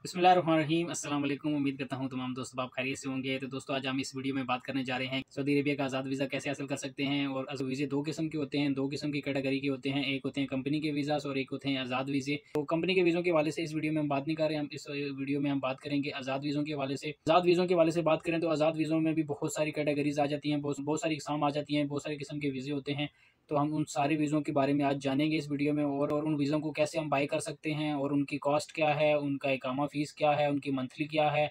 बिस्मिल्लाहिर्रहमानिर्रहीम। अस्सलाम वालेकुम। उम्मीद करता हूँ तमाम दोस्त आप खैरियत से होंगे। तो दोस्तों आज हम इस वीडियो में बात करने जा रहे हैं सऊदी अरेबिया का आज़ाद वीज़ा कैसे हासिल कर सकते हैं। और वीज़े दो किस्म के होते हैं, दो किस्म की कैटेगरी के होते हैं। एक होते हैं कंपनी के वीज़ास और एक होते हैं आज़ाद वीज़े। तो कंपनी के वीज़ों के हवाले से इस वीडियो में हम बात नहीं कर रहे हैं। हम इस वीडियो में हम बात करेंगे आज़ाद वीज़ों के हवाले से। आज़ाद वीज़ों के हवाले से बात करें तो आज़ाद वीज़ों में भी बहुत सारी कैटेगरीज आ जाती हैं, बहुत बहुत सारी इकसाम आ जाती हैं, बहुत सारे किस्म के वीज़े होते हैं। तो हम उन सारे वीज़ों के बारे में आज जानेंगे इस वीडियो में, और उन वीज़ों को कैसे हम बाय कर सकते हैं और उनकी कॉस्ट क्या है, उनका इकामा फ़ीस क्या है, उनकी मंथली क्या है।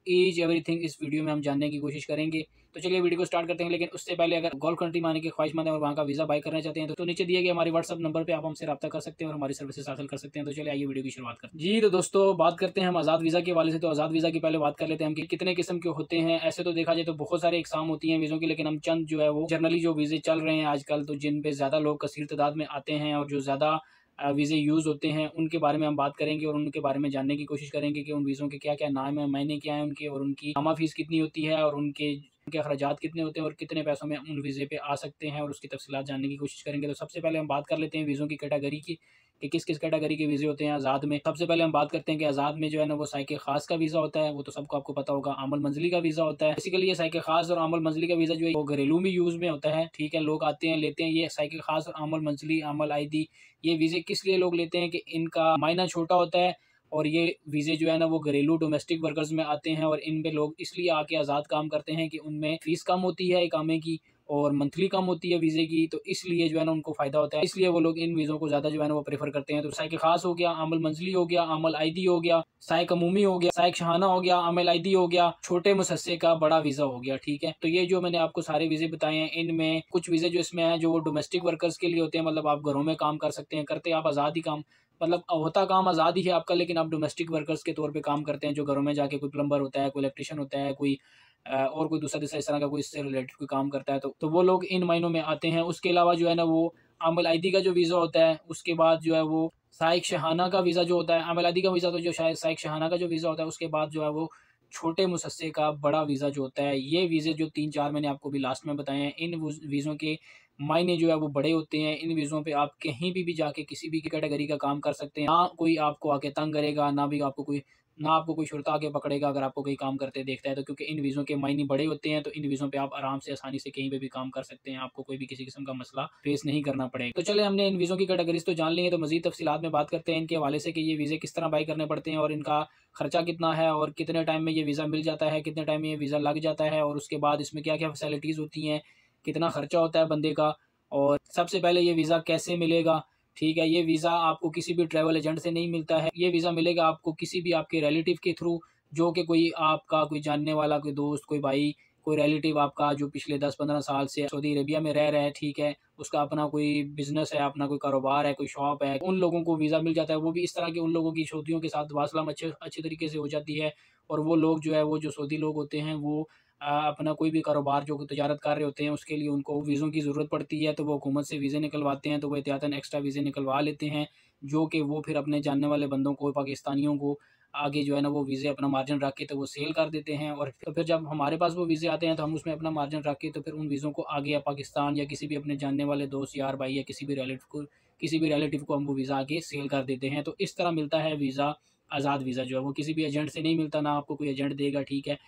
ईच एवरीथिंग इस वीडियो में हम जानने की कोशिश करेंगे। तो चलिए वीडियो को स्टार्ट करते हैं। लेकिन उससे पहले अगर गल्फ कंट्री में आने के ख्वाहिशमंद हैं और वहाँ का वीज़ा बाय करना चाहते हैं तो नीचे दिए गए हमारे व्हाट्सएप नंबर पे आप हमसे रब्ता कर सकते हैं और हमारी सर्विसेज हासिल कर सकते हैं। तो चलिए आइए वीडियो की शुरुआत करते हैं। जी तो दोस्तों बात करते हैं हम आज़ाद वीज़ा के हवाले से। तो आज़ाद वीज़ा की पहले बात कर लेते हैं हम कि कितने किस्म के होते हैं। ऐसे तो देखा जाए तो बहुत सारे एग्जाम होती हैं वीज़ों की, लेकिन हम चंद जो है वो जनरली जो वीज़े चल रहे हैं आजकल, तो जिन पे ज़्यादा लोग कसीर तादाद में आते हैं और जो ज़्यादा वीज़े यूज़ होते हैं उनके बारे में हम बात करेंगे और उनके बारे में जानने की कोशिश करेंगे कि उन वीज़ों के क्या-क्या नाम है, मायने क्या हैं उनके, और उनकी जमा फ़ीस कितनी होती है और उनके अखराजात कितने होते हैं और कितने पैसों में उन वीज़े पे आ सकते हैं, और उसकी तफ़सीलात जानने की कोशिश करेंगे। तो सबसे पहले हम बात कर लेते हैं वीज़ों की कैटेगरी की कि किस-किस कैटेगरी के वीज़े होते हैं आज़ाद में। सबसे पहले हम बात करते हैं कि आज़ाद में जो है ना वो साइक़े ख़ास का वीज़ा होता है, वो तो सबको आपको पता होगा। आमल मंज़िली का वीज़ा होता है। बेसिकली ये साइक़े ख़ास और आमल मंज़िली का वीज़ा जो है वो घरेलू में यूज़ में होता है, ठीक है। लोग आते हैं, लेते हैं ये साइक़े ख़ास और आमल मंज़िली, आमल आईदी, ये वीज़े किस लिए लोग लेते हैं कि इनका मायना छोटा होता है और ये वीज़े जो है ना वो घरेलू डोमेस्टिक वर्कर्स में आते हैं, और इन पे लोग इसलिए आके आज़ाद काम करते हैं कि उनमें फ़ीस कम होती है इकामे की और मंथली कम होती है वीज़े की, तो इसलिए जो है ना उनको फ़ायदा होता है। इसलिए वो लोग इन वीज़ों को ज़्यादा जो है ना वो प्रेफ़र करते हैं। तो साइक़ ख़ास हो गया, आमल मंज़िली हो गया, आमल आईदी हो गया, साइक़ अमूमी हो गया, साइक़ शहाना हो गया, आमल आईदी हो गया, छोटे मुसस्से का बड़ा वीज़ा हो गया, ठीक है। तो ये जो मैंने आपको सारे वीज़े बताए हैं, इनमें कुछ वीज़े जो इसमें हैं जो वो डोमेस्टिक वर्कर्स के लिए होते हैं, मतलब आप घरों में काम कर सकते हैं, करते आप आज़ाद ही काम, मतलब होता काम आज़ाद ही है आपका, लेकिन आप डोमेस्टिक वर्कर्स के तौर पे काम करते हैं, जो घरों में जाके कोई प्लम्बर होता है, कोई इलेक्ट्रीशियन होता है, कोई और कोई दूसरा-तीसरा इस तरह का कोई इससे रिलेटेड कोई काम करता है, तो वो लोग इन मायनों में आते हैं। उसके अलावा जो है ना वो आमल आईदी का जो वीज़ा होता है, उसके बाद जो है वो साइक़ शहाना का वीज़ा जो होता है, आमल आईदी का वीज़ा तो जो शायद साइक़ शहाना का जो वीज़ा होता है, उसके बाद जो है वो छोटे मुसस्से का बड़ा वीज़ा जो होता है। ये वीज़े जो 3-4 मैंने आपको अभी लास्ट में बताए हैं, इन वीज़ों के मायने जो है वो बड़े होते हैं। इन वीज़ों पे आप कहीं भी जाके किसी भी कैटेगरी का काम कर सकते हैं। ना कोई आपको आके तंग करेगा, ना आपको कोई शुर्ता आके पकड़ेगा अगर आपको कोई काम करते देखता है तो, क्योंकि इन वीज़ों के मायने बड़े होते हैं। तो इन वीज़ों पे आप आराम से आसानी से कहीं पे भी काम कर सकते हैं, आपको कोई भी किसी किस्म का मसला फेस नहीं करना पड़ेगा। तो चले हमने इन वीज़ों की कैटेगरीज़ तो जान ली है, तो मज़ीद तफ़सीलात में बात करते हैं इनके हवाले से कि ये वीज़े किस तरह बाय करने पड़ते हैं और इनका खर्चा कितना है और कितने टाइम में ये वीज़ा मिल जाता है, कितने टाइम में ये वीज़ा लग जाता है, और उसके बाद इसमें क्या-क्या फ़ैसिलिटीज़ होती हैं, कितना खर्चा होता है बंदे का, और सबसे पहले ये वीज़ा कैसे मिलेगा, ठीक है। ये वीज़ा आपको किसी भी ट्रैवल एजेंट से नहीं मिलता है। ये वीज़ा मिलेगा आपको किसी भी आपके रिलेटिव के थ्रू, जो कि कोई आपका कोई जानने वाला, कोई दोस्त, कोई भाई, कोई रिलेटिव आपका जो पिछले 10-15 साल से सऊदी अरेबिया में रह रहा है, ठीक है। उसका अपना कोई बिज़नेस है, अपना कोई कारोबार है, कोई शॉप है, उन लोगों को वीज़ा मिल जाता है। वो भी इस तरह के उन लोगों की सऊदियों के साथ वास्लाम अच्छे तरीके से हो जाती है, और वो लोग जो है वो जो सऊदी लोग होते हैं वो अपना कोई भी कारोबार जो तिजारत कर रहे होते हैं उसके लिए उनको वीज़ों की ज़रूरत पड़ती है, तो वो हुकूमत से वीज़े निकलवाते हैं, तो वो एहतियातन एक्स्ट्रा वीज़े निकलवा लेते हैं, जो कि वो फिर अपने जानने वाले बंदों को, पाकिस्तानियों को आगे जो है ना वो वीज़े अपना मार्जिन रख के तो वो सेल कर देते हैं, और फिर जब हमारे पास वो वीज़े आते हैं तो हम उसमें अपना मार्जिन रख के तो फिर उन वीज़ों को आगे या पाकिस्तान या किसी भी अपने जानने वाले दोस्त, यार, भाई या किसी भी रिलेटिव को हम वो वीज़ा आगे सेल कर देते हैं। तो इस तरह मिलता है वीज़ा। आज़ाद वीज़ा जो है वो किसी भी एजेंट से नहीं मिलता, ना आपको कोई एजेंट देगा, ठीक है।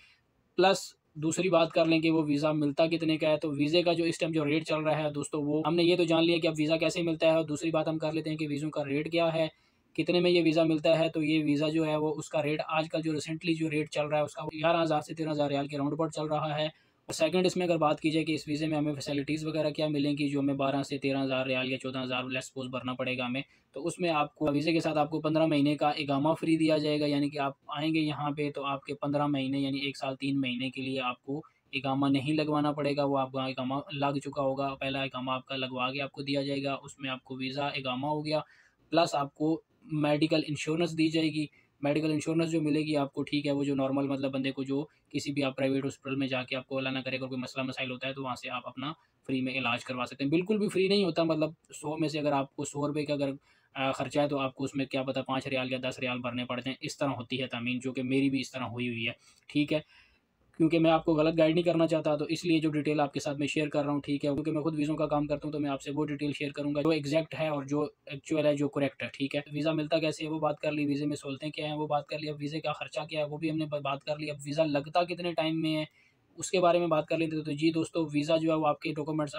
प्लस दूसरी बात कर लें कि वो वीज़ा मिलता कितने का है, तो वीज़े का जो इस टाइम जो रेट चल रहा है दोस्तों, वो हमने ये तो जान लिया कि अब वीज़ा कैसे मिलता है, और दूसरी बात हम कर लेते हैं कि वीज़ों का रेट क्या है, कितने में ये वीज़ा मिलता है। तो ये वीज़ा जो है वो उसका रेट आजकल जो रिसेंटली जो रेट चल रहा है उसका 11,000 से 13,000 रियाल के राउंड अबाउट चल रहा है। और सेकंड इसमें अगर बात की जाए कि इस वीज़े में हमें फैसिलिटीज़ वगैरह क्या मिलेंगी, जो हमें 12 से 13,000 रियाल या 14,000 लेट्स सपोज़ भरना पड़ेगा हमें, तो उसमें आपको वीज़े के साथ आपको 15 महीने का इकामा फ्री दिया जाएगा। यानी कि आप आएँगे यहाँ पे तो आपके 15 महीने यानी 1 साल 3 महीने के लिए आपको इकामा नहीं लगवाना पड़ेगा, वो आपका इकामा लग चुका होगा। पहला इकामा आपका लगवा के आपको दिया जाएगा, उसमें आपको वीज़ा, इकामा हो गया, प्लस आपको मेडिकल इंश्योरेंस दी जाएगी। मेडिकल इंश्योरेंस जो मिलेगी आपको, ठीक है, वो जो नॉर्मल मतलब बंदे को जो किसी भी आप प्राइवेट हॉस्पिटल में जाके आपको अल्लाह ना करे अगर कोई मसला मसाइल होता है तो वहाँ से आप अपना फ्री में इलाज करवा सकते हैं। बिल्कुल भी फ्री नहीं होता, मतलब 100 में से अगर आपको 100 रुपए का अगर खर्चा है तो आपको उसमें क्या पता 5 रियाल या 10 रियाल भरने पड़ते हैं। इस तरह होती है तामीन, जो कि मेरी भी इस तरह हुई है, ठीक है। क्योंकि मैं आपको गलत गाइड नहीं करना चाहता, तो इसलिए जो डिटेल आपके साथ मैं शेयर कर रहा हूँ, ठीक है, क्योंकि मैं खुद वीज़ों का काम करता हूँ, तो मैं आपसे वो डिटेल शेयर करूँगा जो एग्जैक्ट है और जो एक्चुअल है, जो करेक्ट है, ठीक है। वीज़ा मिलता कैसे है वो बात कर ली, वीज़े में सहूलतें क्या हैं वो बात कर ली, अब वीज़े का खर्चा क्या है वो भी हमने बात कर ली, अब वीज़ा लगता कितने टाइम में है उसके बारे में बात कर लेते थे। तो जी दोस्तों, वीज़ा जो है वो आपके डॉक्यूमेंट्स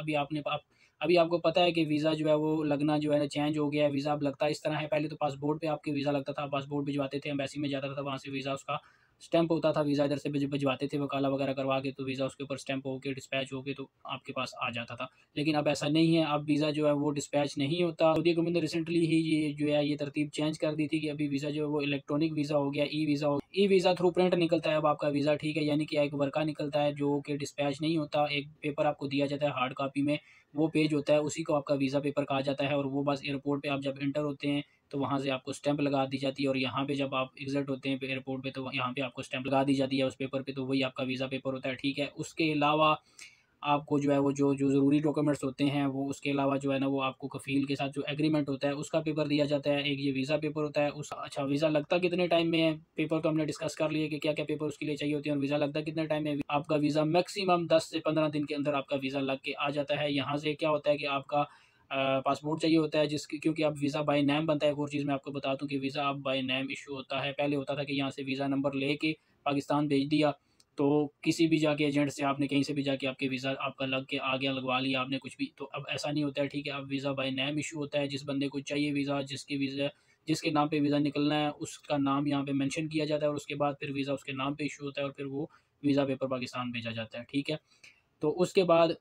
अभी आपको पता है कि वीज़ा जो है वो लगना जो है ना चेंज हो गया है। वीज़ा अब लगता इस तरह है, पहले तो पासपोर्ट पे आपके वीज़ा लगता था, पासपोर्ट भिजवाते थे, एम्बेसी में जाता था, वहाँ से वीज़ा उसका स्टैंप होता था, वीज़ा इधर से भिजवाते थे वकाला वगैरह करवा के, तो वीज़ा उसके ऊपर स्टैंप होके डिस्पैच होके तो आपके पास आ जाता था। लेकिन अब ऐसा नहीं है, अब वीज़ा जो है वो डिस्पैच नहीं होता। सऊदी गवर्नमेंट ने रिसेंटली ही ये जो है ये तरतीब चेंज कर दी थी कि अभी वीज़ा जो है वो इलेक्ट्रॉनिक वीज़ा हो गया, ई वीज़ा थ्रू प्रिंट निकलता है अब आपका वीज़ा, ठीक है, यानी कि एक वर्का निकलता है जो कि डिस्पैच नहीं होता। एक पेपर आपको दिया जाता है हार्ड कॉपी में, वो पेज होता है, उसी को आपका वीज़ा पेपर कहा जाता है, और वो बस एयरपोर्ट पे आप जब एंटर होते हैं तो वहाँ से आपको स्टैंप लगा दी जाती है, और यहाँ पे जब आप एग्ज़िट होते हैं एयरपोर्ट पे तो यहाँ पे आपको स्टैंप लगा दी जाती है उस पेपर पे, तो वही आपका वीज़ा पेपर होता है, ठीक है। उसके अलावा आपको जो है वो जो ज़रूरी डॉक्यूमेंट्स होते हैं वो उसके अलावा जो है ना वो आपको कफ़ील के साथ जो एग्रीमेंट होता है उसका पेपर दिया जाता है। एक ये वीज़ा पेपर होता है उस अच्छा, वीज़ा लगता कितने टाइम में है? पेपर तो हमने डिस्कस कर लिए कि क्या-क्या पेपर उसके लिए चाहिए होते हैं और वीज़ा लगता कितने टाइम में? आपका वीज़ा मैक्सिमम 10 से 15 दिन के अंदर आपका वीज़ा लग के आ जाता है। यहाँ से क्या होता है कि आपका पासपोर्ट चाहिए होता है, जिसकी क्योंकि अब वीज़ा बाय नेम बनता है। एक और चीज़ मैं आपको बता दूँ कि वीज़ा अब बाय नेम इश्यू होता है। पहले होता था कि यहाँ से वीज़ा नंबर लेके पाकिस्तान भेज दिया, तो किसी भी जाके एजेंट से आपने कहीं से भी जाके आपके वीज़ा आपका लग के आ गया, लगवा लिया आपने कुछ भी, तो अब ऐसा नहीं होता है, ठीक है। अब वीज़ा बाय नेम इश्यू होता है, जिस बंदे को चाहिए वीज़ा, जिसके नाम पे वीज़ा निकलना है, उसका नाम यहाँ पे मेंशन किया जाता है, और उसके बाद फिर वीज़ा उसके नाम पे इश्यू होता है, और फिर वो वीज़ा पेपर पाकिस्तान भेजा जाता है, ठीक है। तो उसके बाद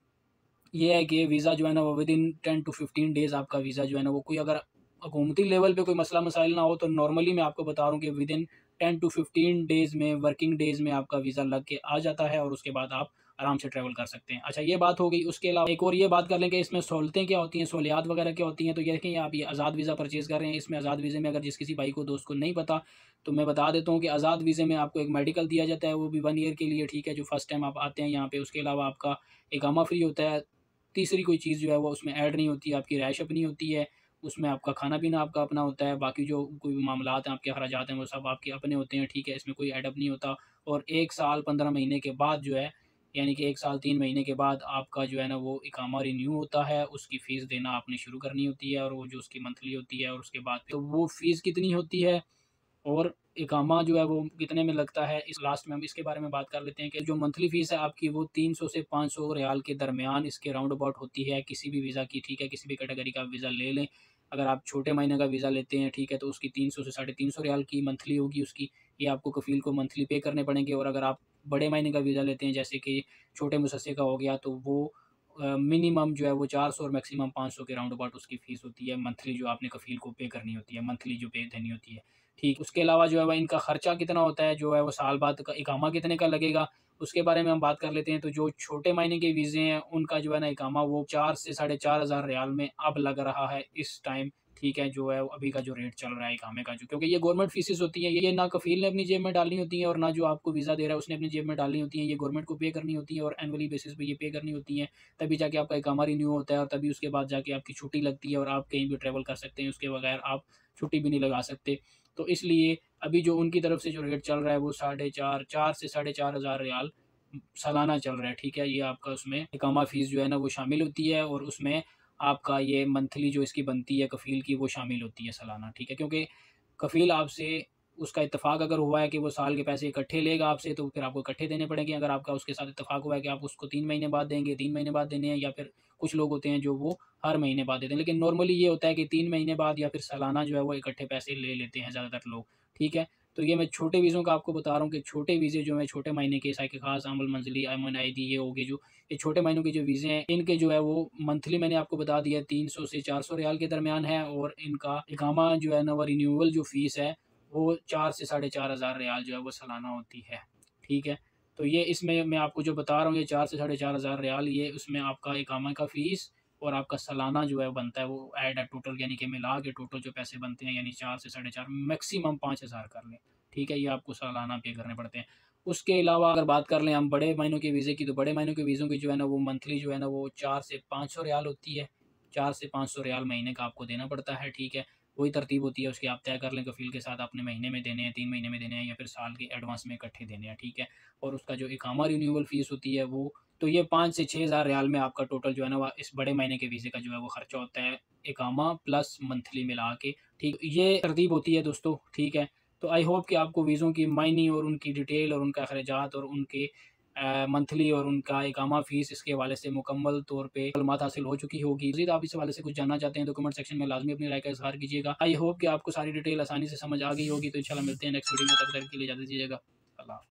ये है कि वीज़ा जो है ना वो विदिन 10 टू 15 डेज़ आपका वीज़ा जो है ना वो, कोई अगर हुकूमती लेवल पे कोई मसला मसाइल ना हो, तो नॉर्मली मैं आपको बता रहा हूँ कि विदिन 10 टू 15 डेज़ में, वर्किंग डेज़ में आपका वीज़ा लग के आ जाता है, और उसके बाद आप आराम से ट्रैवल कर सकते हैं। अच्छा, ये बात हो गई। उसके अलावा एक और ये बात कर लें कि इसमें सहूलतें क्या होती हैं, सहूलियात वगैरह क्या होती हैं। तो ये देखें, आप ये आज़ाद वीज़ा परचेज़ कर रहे हैं, इसमें आज़ाद वीज़े में अगर जिस किसी भाई को, दोस्त को नहीं पता, तो मैं बता देता हूँ कि आज़ाद वीज़े में आपको एक मेडिकल दिया जाता है, वो भी 1 ईयर के लिए, ठीक है, जो फर्स्ट टाइम आप आते हैं यहाँ पे। उसके अलावा आपका इकामा फ्री होता है। तीसरी कोई चीज़ जो है वो उसमें ऐड नहीं होती है, आपकी रिहाइश अपनी होती है, उसमें आपका खाना-पीना आपका अपना होता है, बाकी जो कोई भी मामलात हैं, आपके अखराजात हैं, वो सब आपके अपने होते हैं, ठीक है, इसमें कोई ऐड अप नहीं होता। और 1 साल 15 महीने के बाद जो है, यानी कि 1 साल 3 महीने के बाद आपका जो है ना वो इकामा रिन्यू होता है, उसकी फ़ीस देना आपने शुरू करनी होती है, और वो जो उसकी मंथली होती है, और उसके बाद तो वो फ़ीस कितनी होती है और इकामा जो है वो कितने में लगता है, इस लास्ट में हम इसके बारे में बात कर लेते हैं कि जो मंथली फ़ीस है आपकी वो 300 से 500 रियाल के दरमियान इसके राउंड अबाउट होती है किसी भी वीज़ा की, ठीक है, किसी भी कैटेगरी का वीज़ा ले लें। अगर आप छोटे महीने का वीज़ा लेते हैं, ठीक है, तो उसकी 300 से 350 रियाल की मंथली होगी उसकी, ये आपको कफ़ील को मंथली पे करने पड़ेंगे। और अगर आप बड़े महीने का वीज़ा लेते हैं, जैसे कि छोटे मुसस्से का हो गया, तो वो मिनिमम जो है वो 400 और मैक्सिमम 500 के राउंड अबाउट उसकी फ़ीस होती है मंथली, जो आपने कफ़ील को पे करनी होती है, मंथली जो पे देनी होती है। ठीक, उसके अलावा जो है वह इनका खर्चा कितना होता है, जो है वो साल बाद का इकामा कितने का लगेगा, उसके बारे में हम बात कर लेते हैं। तो जो छोटे महीने के वीज़े हैं, उनका जो है ना इकामा वो 4 से 4,500 रियाल में अब लग रहा है इस टाइम, ठीक है, जो है अभी का जो रेट चल रहा है इकामे का, जो क्योंकि ये गवर्नमेंट फ़ीसेस होती हैं, ये ना कफ़ील ने अपनी जेब में डालनी होती हैं, और ना जो आपको वीज़ा दे रहा है उसने अपनी जेब में डालनी होती हैं, ये गवर्नमेंट को पे करनी होती है, और एनुअली बेसिस पे ये पे करनी होती हैं। तभी जाके आपका इकामा रिन्यू होता है, और तभी उसके बाद जाके आपकी छुट्टी लगती है, और आप कहीं भी ट्रैवल कर सकते हैं, उसके बगैर आप छुट्टी भी नहीं लगा सकते। तो इसलिए अभी जो उनकी तरफ से जो रेट चल रहा है वो 4 से 4,500 रियाल सालाना चल रहा है, ठीक है। ये आपका उसमें इकामा फ़ीस जो है ना वो शामिल होती है, और उसमें आपका ये मंथली जो इसकी बनती है कफ़ील की वो शामिल होती है सालाना, ठीक है। क्योंकि कफ़ील आपसे उसका इत्तेफ़ाक अगर हुआ है कि वो साल के पैसे इकट्ठे लेगा आपसे, तो फिर आपको इकट्ठे देने पड़ेंगे। अगर आपका उसके साथ इत्तेफ़ाक हुआ है कि आप उसको 3 महीने बाद देंगे, 3 महीने बाद देने हैं, या फिर कुछ लोग होते हैं जो वो हर महीने बाद देते हैं। लेकिन नॉर्मली ये होता है कि 3 महीने बाद या फिर सालाना जो है वो इकट्ठे पैसे ले लेते हैं ज़्यादातर लोग, ठीक है। तो ये मैं छोटे वीज़ों का आपको बता रहा हूँ कि छोटे वीज़े जो हैं, छोटे महीने के साइकिल ख़ास, अमल मंज़िली, अमन आईदी, ये हो गए जो ये छोटे महीनों के जो वीज़े हैं, इनके जो है वो मंथली मैंने आपको बता दिया 300 से 400 रियाल के दरमियान है, और इनका इकामा जो है ना वो रिन्यूअल जो फ़ीस है वो 4 से 4,500 रियाल जो है वो सालाना होती है, ठीक है। तो ये इसमें मैं आपको जो बता रहा हूँ ये 4 से 4,500 रियाल, ये उसमें आपका इकामा का फ़ीस और आपका सालाना जो है बनता है वो ऐड है टोटल, यानी कि मिला के टोटल जो पैसे बनते हैं, यानी 4 से 4,500 मैक्सिमम 5,000 कर लें, ठीक है, ये आपको सालाना पे करने पड़ते हैं। उसके अलावा अगर बात कर लें हम बड़े महीनों के वीज़े की, तो बड़े महीनों के वीज़ों की जो है ना वो मंथली जो है ना वो 4 से 500 रियाल होती है। 4 से 500 रियाल महीने का आपको देना पड़ता है, ठीक है। वही तरतीब होती है उसकी, आप तय कर लें कफ़ील के साथ आपने महीने में देने हैं, 3 महीने में देने हैं या फिर साल के एडवांस में इकट्ठे देने हैं, ठीक है। और उसका जो इकामा रिन्यूअल फ़ीस होती है वो, तो ये 5 से 6,000 रियाल में आपका टोटल जो है ना वो इस बड़े महीने के वीज़े का जो है वो खर्चा होता है, इकामा प्लस मंथली मिला के, ठीक। ये तरतीब होती है दोस्तों, ठीक है। तो आई होप कि आपको वीज़ों की मायने और उनकी डिटेल और उनका अखराजात और उनके मंथली और उनका इकामा फ़ीस इसके हवाले से मुकम्मल तौर पे मालूमात हासिल हो चुकी होगी। मज़ीद आप इस हवाले से कुछ जानना चाहते हैं तो कमेंट सेक्शन में लाज़मी अपनी राय का इज़हार कीजिएगा। आई होप कि आपको सारी डिटेल आसानी से समझ आ गई होगी। तो इंशाल्लाह मिलते हैं नेक्स्ट वीडियो में, तब तक के लिए इजाज़त दीजिएगा। अल्लाह।